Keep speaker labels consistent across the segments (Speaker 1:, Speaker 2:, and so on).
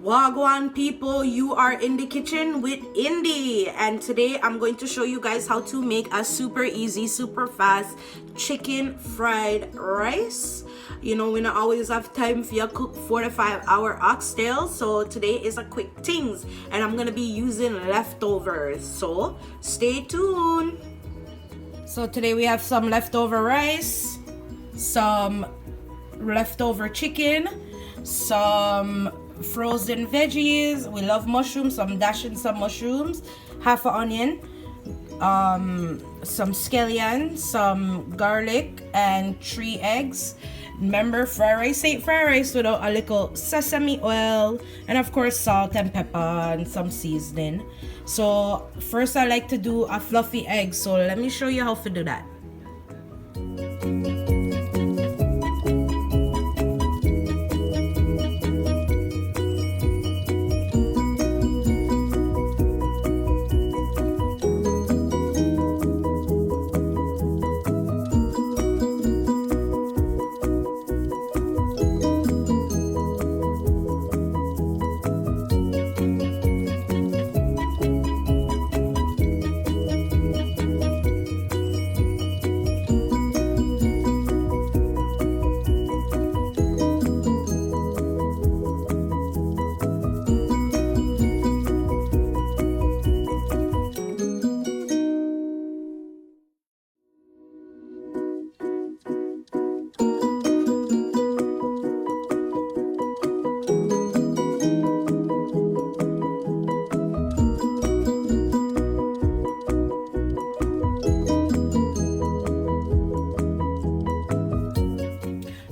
Speaker 1: Wagwan people, you are in the kitchen with Indy, and today I'm going to show you guys how to make a super easy, super fast chicken fried rice. You know, we don't always have time for you cook 4 to 5 hour oxtail, so today is a quick things, and I'm gonna be using leftovers, so stay tuned. So today we have some leftover rice, some leftover chicken, some frozen veggies. We love mushrooms, so I'm dashing some mushrooms, half an onion, some scallion, some garlic, and 3 eggs. Remember, fried rice ain't fried rice without a little sesame oil, and of course salt and pepper and some seasoning. So first I like to do a fluffy egg, so let me show you how to do that.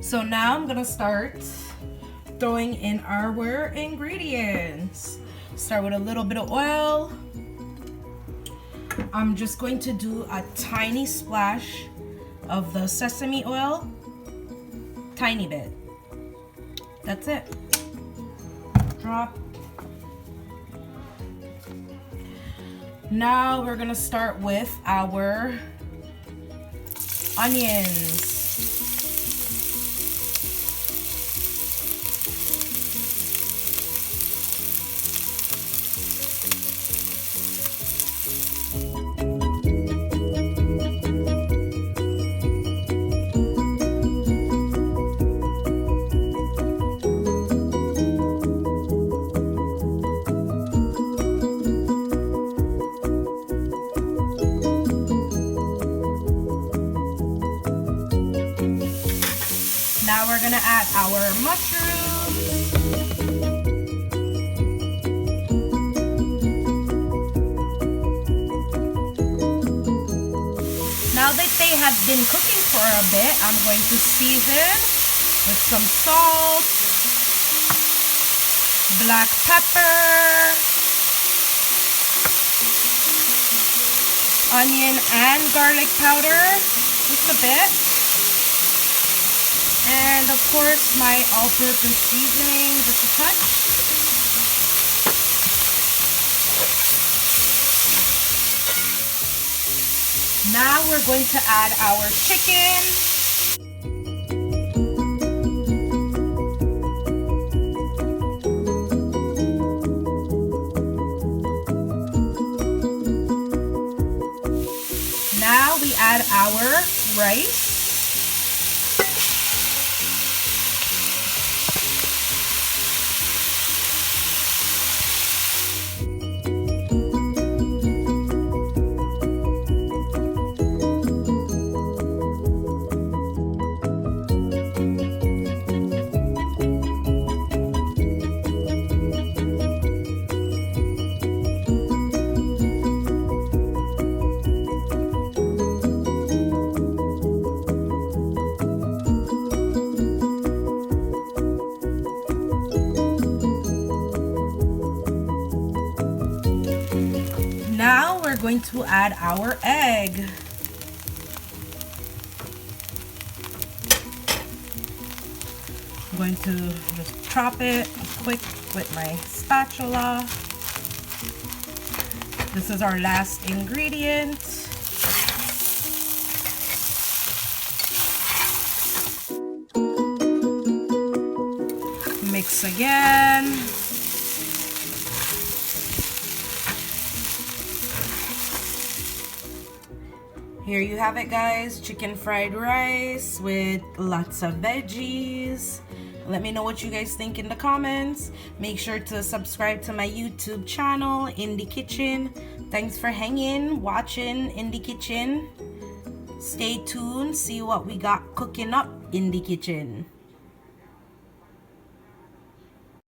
Speaker 1: So now I'm gonna start throwing in our ingredients. Start with a little bit of oil. I'm just going to do a tiny splash of the sesame oil. Tiny bit. That's it. Drop. Now we're gonna start with our onions. Now we're gonna add our mushrooms. Now that they have been cooking for a bit, I'm going to season with some salt, black pepper, onion and garlic powder, just a bit. And of course, my all-purpose seasoning, just a touch. Now we're going to add our chicken. Now we add our rice. Now we're going to add our egg. I'm going to just chop it quick with my spatula. This is our last ingredient. Mix again. Here you have it, guys. Chicken fried rice with lots of veggies. Let me know what you guys think in the comments. Make sure to subscribe to my YouTube channel, Indie Kitchen. Thanks for hanging, watching Indie Kitchen. Stay tuned, see what we got cooking up in the kitchen.